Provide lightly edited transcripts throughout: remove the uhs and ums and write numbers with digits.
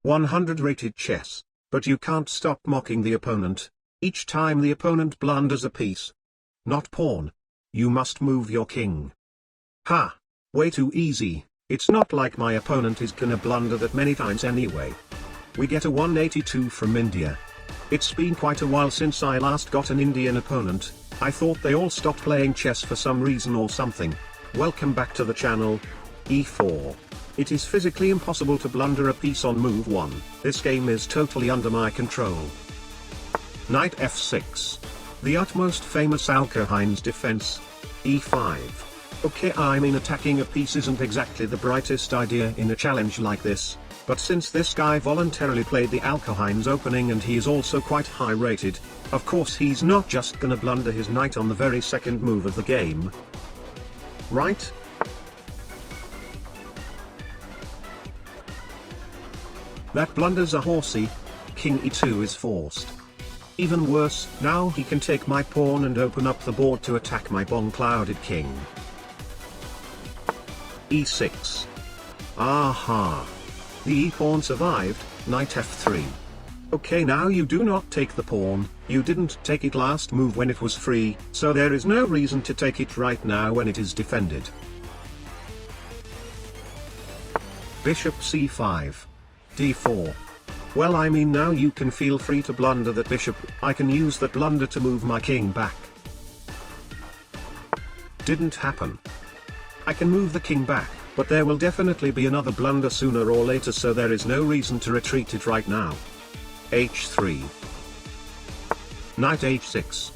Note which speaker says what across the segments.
Speaker 1: 100 rated chess, but you can't stop mocking the opponent. Each time the opponent blunders a piece. Not pawn. You must move your king. Ha! Way too easy. It's not like my opponent is gonna blunder that many times anyway. We get a 182 from India. It's been quite a while since I last got an Indian opponent. I thought they all stopped playing chess for some reason or something. Welcome back to the channel. E4. It is physically impossible to blunder a piece on move 1. This game is totally under my control. Knight f6. The utmost famous Alkahein's defense. E5. Okay, I mean attacking a piece isn't exactly the brightest idea in a challenge like this, but since this guy voluntarily played the Alkahein's opening and he is also quite high rated, of course he's not just gonna blunder his knight on the very second move of the game. Right? That blunders a horsey. King e2 is forced. Even worse, now he can take my pawn and open up the board to attack my bomb-clouded king. e6. Aha! The e-pawn survived. Knight f3. Okay, now you do not take the pawn, you didn't take it last move when it was free, so there is no reason to take it right now when it is defended. Bishop c5. d4. Well, I mean, now you can feel free to blunder that bishop. I can use that blunder to move my king back. Didn't happen. I can move the king back, but there will definitely be another blunder sooner or later, so there is no reason to retreat it right now. h3. Knight h6.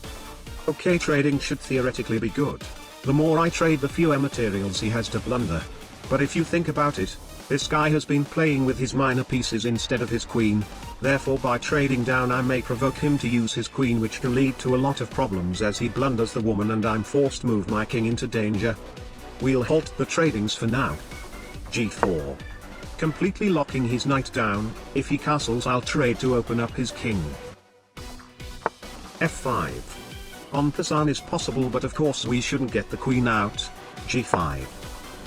Speaker 1: Okay, trading should theoretically be good. The more I trade, the fewer materials he has to blunder. But if you think about it, this guy has been playing with his minor pieces instead of his queen, therefore by trading down I may provoke him to use his queen, which can lead to a lot of problems as he blunders the woman and I'm forced to move my king into danger. We'll halt the tradings for now. g4. Completely locking his knight down. If he castles, I'll trade to open up his king. f5. En passant is possible, but of course we shouldn't get the queen out. g5.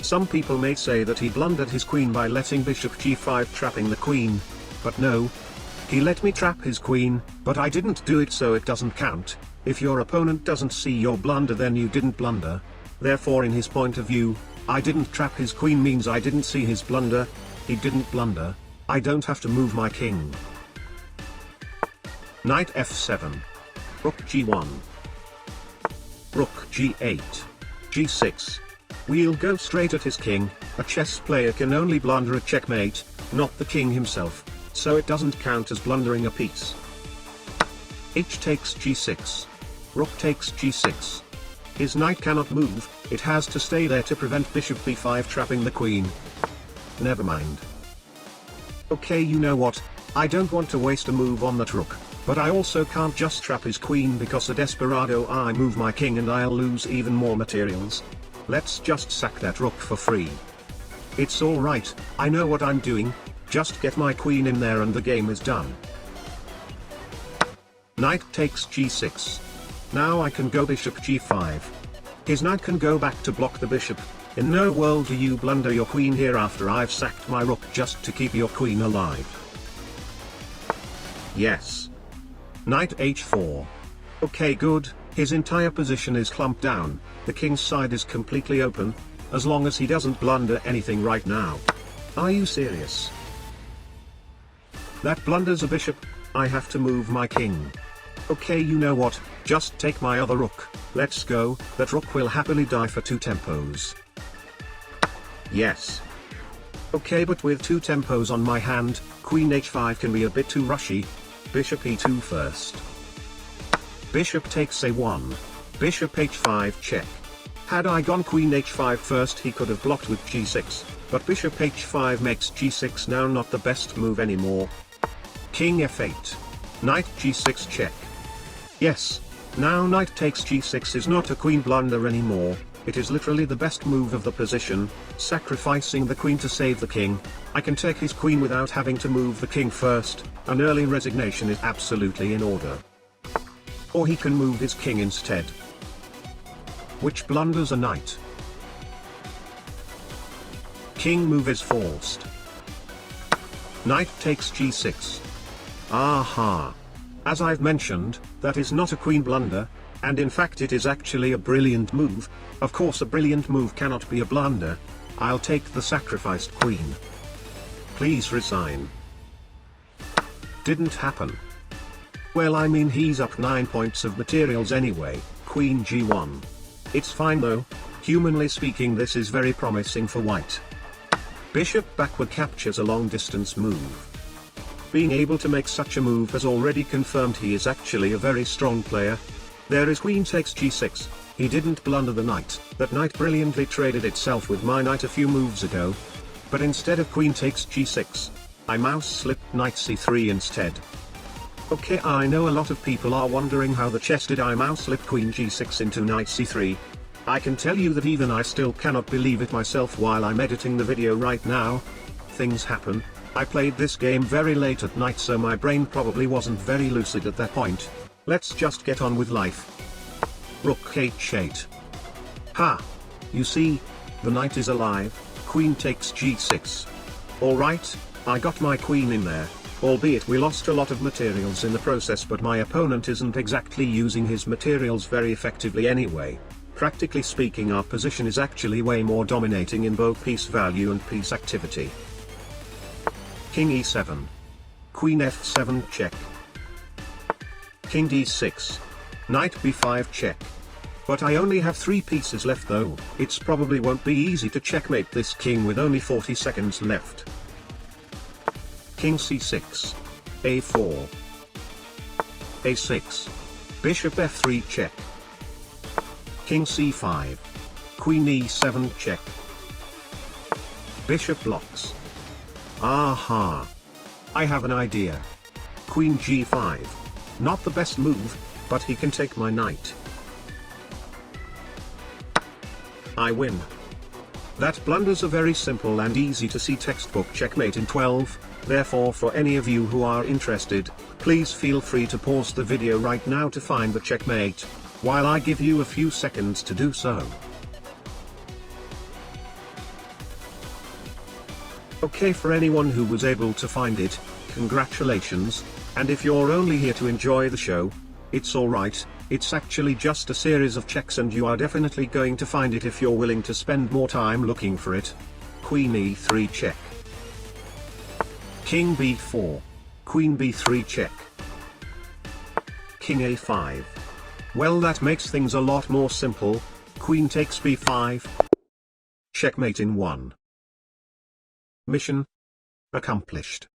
Speaker 1: Some people may say that he blundered his queen by letting bishop g5 trapping the queen, but no. He let me trap his queen, but I didn't do it, so it doesn't count. If your opponent doesn't see your blunder, then you didn't blunder. Therefore, in his point of view, I didn't trap his queen means I didn't see his blunder. He didn't blunder. I don't have to move my king. Knight f7. Rook g1. Rook g8. g6. We'll go straight at his king. A chess player can only blunder a checkmate, not the king himself, so it doesn't count as blundering a piece. H takes g6. Rook takes g6. His knight cannot move, it has to stay there to prevent bishop b5 trapping the queen. Never mind. Okay, you know what, I don't want to waste a move on that rook, but I also can't just trap his queen because a desperado I move my king and I'll lose even more materials. Let's just sack that rook for free. It's alright, I know what I'm doing, just get my queen in there and the game is done. Knight takes g6. Now I can go bishop g5. His knight can go back to block the bishop. In no world do you blunder your queen here after I've sacked my rook just to keep your queen alive. Yes. Knight h4. Okay, good, his entire position is clumped down, the king's side is completely open, as long as he doesn't blunder anything right now. Are you serious? That blunders a bishop, I have to move my king. Okay, you know what, just take my other rook, let's go, that rook will happily die for 2 tempos. Yes. Okay, but with 2 tempos on my hand, queen h5 can be a bit too rushy. Bishop e2 first. Bishop takes a1. Bishop h5 check. Had I gone queen h5 first, he could have blocked with g6, but bishop h5 makes g6 now not the best move anymore. King f8. Knight g6 check. Yes, now knight takes g6 is not a queen blunder anymore, it is literally the best move of the position, sacrificing the queen to save the king. I can take his queen without having to move the king first, an early resignation is absolutely in order. Or he can move his king instead, which blunders a knight. King move is forced. Knight takes g6. Aha. As I've mentioned, that is not a queen blunder, and in fact it is actually a brilliant move. Of course a brilliant move cannot be a blunder. I'll take the sacrificed queen. Please resign. Didn't happen. Well, I mean, he's up 9 points of materials anyway. Queen g1. It's fine though. Humanly speaking, this is very promising for white. Bishop backward captures a long distance move. Being able to make such a move has already confirmed he is actually a very strong player. There is queen takes g6. He didn't blunder the knight. That knight brilliantly traded itself with my knight a few moves ago. But instead of queen takes g6, I mouse slipped knight c3 instead. Okay, I know a lot of people are wondering how the chess did I mouse slip queen g6 into knight c3. I can tell you that even I still cannot believe it myself while I'm editing the video right now. Things happen. I played this game very late at night, so my brain probably wasn't very lucid at that point. Let's just get on with life. Rook h8. Ha! You see, the knight is alive. Queen takes g6. Alright, I got my queen in there, albeit we lost a lot of materials in the process, but my opponent isn't exactly using his materials very effectively anyway. Practically speaking, our position is actually way more dominating in both piece value and piece activity. King e7. Queen f7 check. King d6. Knight b5 check. But I only have 3 pieces left though. It's probably won't be easy to checkmate this king with only 40 seconds left. King c6. a4. a6. Bishop f3 check. King c5. Queen e7 check. Bishop blocks. Aha! I have an idea. Queen g5. Not the best move, but he can take my knight. I win. That blunders are very simple and easy to see textbook checkmate in 12, therefore for any of you who are interested, please feel free to pause the video right now to find the checkmate, while I give you a few seconds to do so. Okay, for anyone who was able to find it, congratulations, and if you're only here to enjoy the show, it's alright, it's actually just a series of checks and you are definitely going to find it if you're willing to spend more time looking for it. Queen e3 check. King b4. Queen b3 check. King a5. Well, that makes things a lot more simple. Queen takes b5. Checkmate in 1. Mission accomplished.